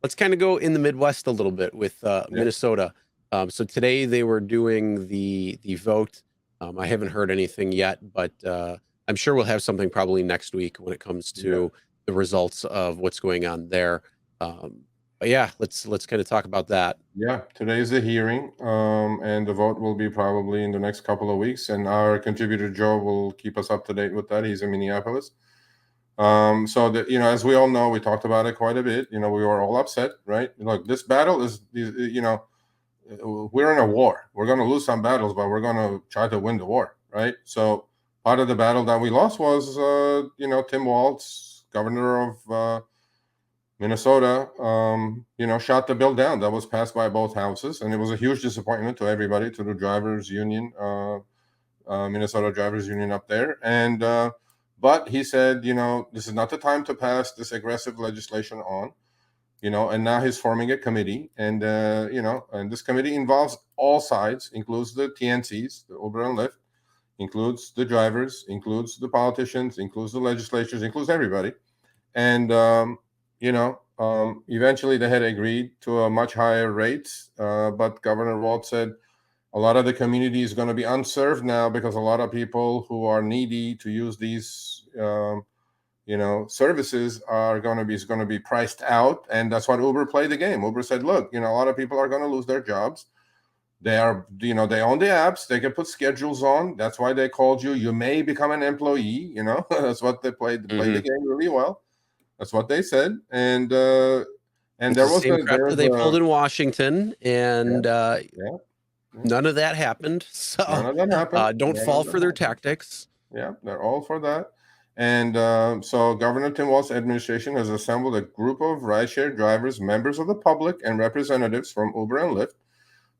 Let's kind of go in the Midwest a little bit with Yeah. Minnesota. So today they were doing the vote. I haven't heard anything yet, but I'm sure we'll have something probably next week when it comes to the results of what's going on there. But yeah, let's kind of talk about that. Yeah, today's the hearing, and the vote will be probably in the next couple of weeks. And our contributor Joe will keep us up to date with that. He's in Minneapolis. So that, as we all know, we talked about it quite a bit. We were all upset, right? Look, this battle is, we're in a war. We're going to lose some battles, but we're going to try to win the war, right? So part of the battle that we lost was, Tim Walz, governor of Minnesota, shot the bill down that was passed by both houses, and it was a huge disappointment to everybody, to the drivers' union, Minnesota Drivers Union up there, and but he said, this is not the time to pass this aggressive legislation on, and now he's forming a committee, and and this committee involves all sides, includes the TNCs, the Uber and Lyft, includes the drivers, includes the politicians, includes the legislatures, includes everybody, and eventually they had agreed to a much higher rate, but Governor Walz said a lot of the community is going to be unserved now because a lot of people who are needy to use these, services are going to be priced out, and that's what Uber played the game. Uber said, "Look, a lot of people are going to lose their jobs. They are, they own the apps. They can put schedules on. That's why they called you. You may become an employee. That's what they played. They played the game really well." That's what they said, and there was the same crap that they pulled in Washington, and none of that happened. So none of that happened. Don't fall for their tactics. Yeah, they're all for that. And so Governor Tim Walz's administration has assembled a group of rideshare drivers, members of the public, and representatives from Uber and Lyft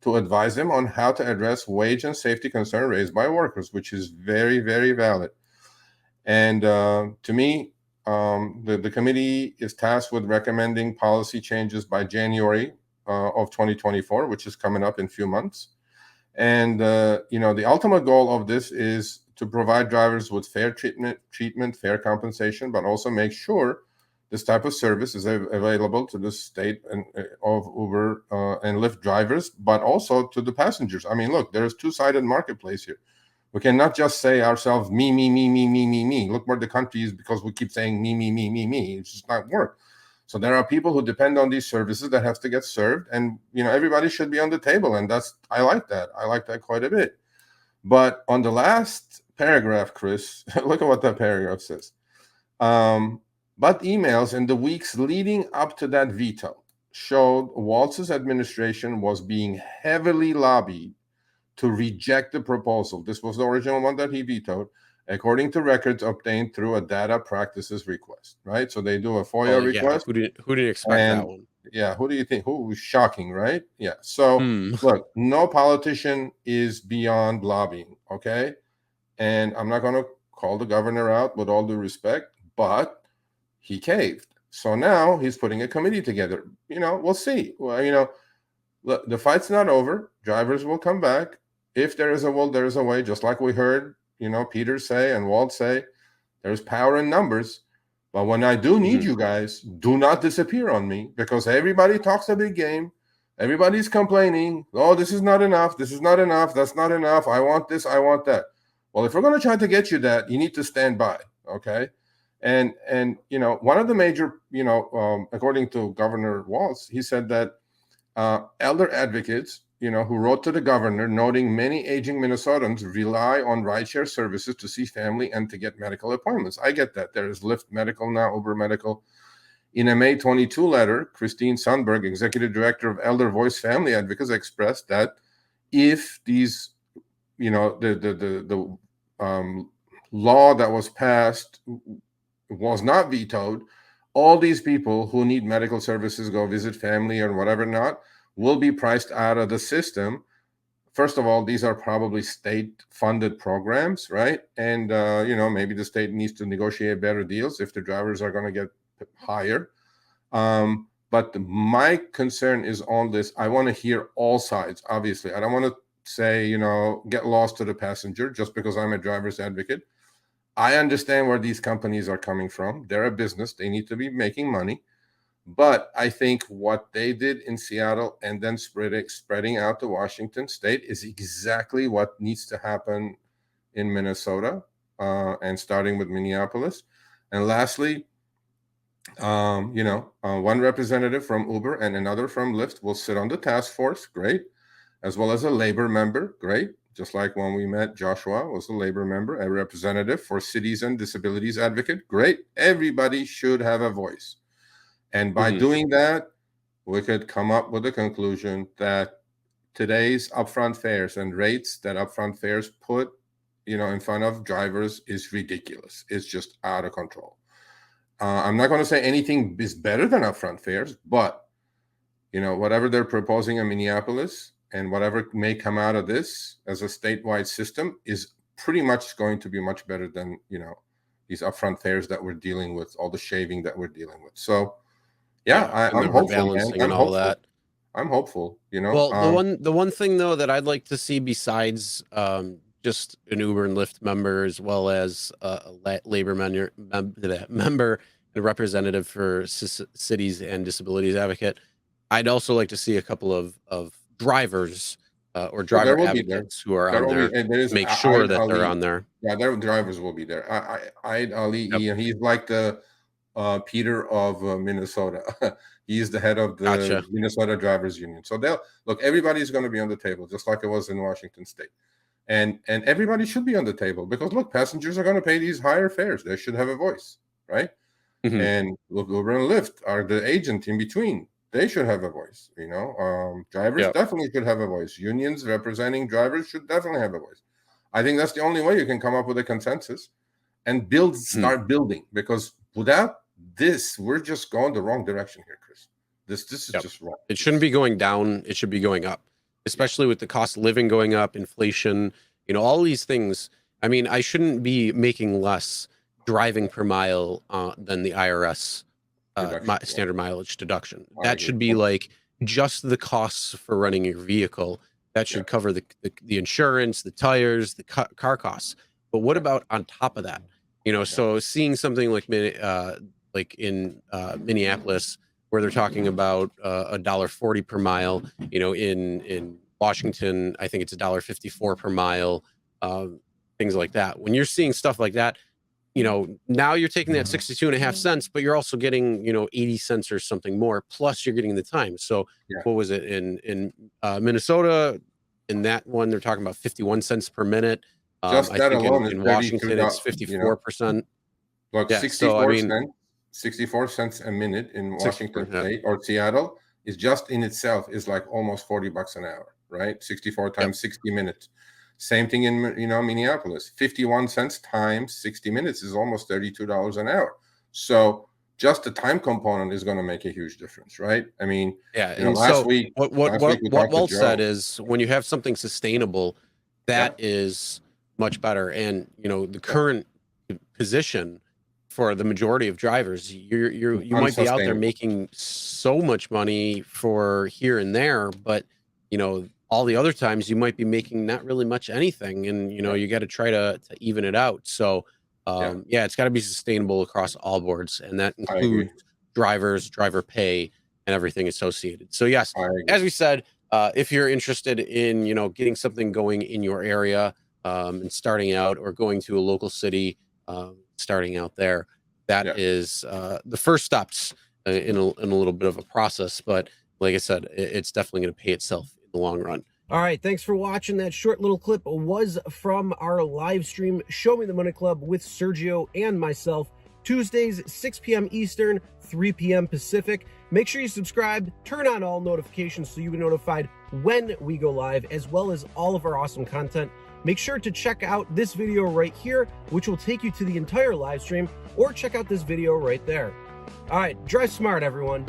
to advise them on how to address wage and safety concerns raised by workers, which is very, very valid. And to me, the committee is tasked with recommending policy changes by January of 2024, which is coming up in a few months. And the ultimate goal of this is to provide drivers with fair treatment, fair compensation, but also make sure this type of service is available to the state and of Uber and Lyft drivers, but also to the passengers. I mean, look, there's two-sided marketplace here. We cannot just say ourselves, me, me, me, me, me, me, me. Look where the country is because we keep saying me, me, me, me, me. It's just not work. So there are people who depend on these services that have to get served, and everybody should be on the table, and I like that. I like that quite a bit. But on the last paragraph, Chris, look at what that paragraph says. But emails in the weeks leading up to that veto showed Walz's administration was being heavily lobbied to reject the proposal. This was the original one that he vetoed, according to records obtained through a data practices request, right? So they do a FOIA request. Who didn't expect that one? Yeah, who do you think? Who was shocking, right? Yeah. So look, no politician is beyond lobbying, okay? And I'm not going to call the governor out with all due respect, but he caved. So now he's putting a committee together. We'll see. Well, look, the fight's not over. Drivers will come back. If there is a will, there is a way, just like we heard, Peter say and Walt say, there's power in numbers. But when I do need you guys, do not disappear on me, because everybody talks a big game. Everybody's complaining. Oh, this is not enough. This is not enough. That's not enough. I want this. I want that. Well, if we're going to try to get you that, you need to stand by. Okay. And one of the major, according to Governor Walz, he said that elder advocates, who wrote to the governor noting many aging Minnesotans rely on rideshare services to see family and to get medical appointments. I get that. There is Lyft Medical now, Uber Medical. In a May 22 letter, Christine Sundberg, executive director of Elder Voice Family Advocates, expressed that if these, the law that was passed was not vetoed, all these people who need medical services, go visit family or whatever not, will be priced out of the system. First of all, these are probably state-funded programs, right? And, maybe the state needs to negotiate better deals if the drivers are going to get higher. But my concern is on this. I want to hear all sides, obviously. I don't want to say, get lost to the passenger just because I'm a driver's advocate. I understand where these companies are coming from. They're a business. They need to be making money. But I think what they did in Seattle and then spreading out to Washington State is exactly what needs to happen in Minnesota, and starting with Minneapolis. And lastly, one representative from Uber and another from Lyft will sit on the task force, great, as well as a labor member, great. Just like when we met, Joshua was a labor member, a representative for cities and disabilities advocate, great. Everybody should have a voice. And by doing that, we could come up with a conclusion that today's upfront fares and rates that upfront fares put, in front of drivers is ridiculous. It's just out of control. I'm not going to say anything is better than upfront fares, but whatever they're proposing in Minneapolis and whatever may come out of this as a statewide system is pretty much going to be much better than these upfront fares that we're dealing with, all the shaving that we're dealing with. So I'm hopeful, balancing man. and all that. I'm hopeful. Well, the one thing though that I'd like to see besides just an Uber and Lyft member, as well as a labor member and a representative for cities and disabilities advocate, I'd also like to see a couple of drivers or driver advocates who are on there. Make sure that they're on there. Yeah, their drivers will be there. Ali, he's like the Peter of Minnesota. He's the head of the Minnesota Drivers Union. So everybody's going to be on the table, just like it was in Washington State. And everybody should be on the table because look, passengers are going to pay these higher fares. They should have a voice, right? And look, Uber and Lyft are the agent in between. They should have a voice. Drivers definitely should have a voice. Unions representing drivers should definitely have a voice. I think that's the only way you can come up with a consensus and start building, because without this, we're just going the wrong direction here, Chris. This is just wrong. It shouldn't be going down. It should be going up, especially with the cost of living going up, inflation, all these things. I mean, I shouldn't be making less driving per mile than the IRS standard mileage deduction. That should be like just the costs for running your vehicle. That should cover the insurance, the tires, the car costs. But what about on top of that? So seeing something like in Minneapolis, where they're talking about $1.40 per mile, in Washington, I think it's $1.54 per mile, things like that. When you're seeing stuff like that, now you're taking that 62.5 cents, but you're also getting, 80 cents or something more, plus you're getting the time. So what was it in Minnesota? In that one, they're talking about 51 cents per minute. Just I that think alone in Washington, it's 54%. Look, 64 cents a minute in Washington State or Seattle is just in itself is like almost $40 an hour, right? 64 times 60 minutes. Same thing in Minneapolis. 51 cents times 60 minutes is almost $32 an hour. So just the time component is going to make a huge difference, right? I mean, last week, what Walz said is when you have something sustainable, that is much better. And the current position for the majority of drivers, you might be out there making so much money for here and there, but all the other times you might be making not really much anything, and you got to try to even it out. So it's got to be sustainable across all boards, and that includes drivers, driver pay, and everything associated. So yes, as we said, if you're interested in getting something going in your area, and starting out, or going to a local city, starting out there, that is the first steps in a little bit of a process. But like I said, it's definitely going to pay itself in the long run. All right, thanks for watching. That short little clip was from our live stream, Show Me the Money Club, with Sergio and myself, Tuesdays, 6 p.m. Eastern, 3 p.m. Pacific. Make sure you subscribe, turn on all notifications so you get notified when we go live, as well as all of our awesome content. Make sure to check out this video right here, which will take you to the entire live stream, or check out this video right there. All right, drive smart, everyone.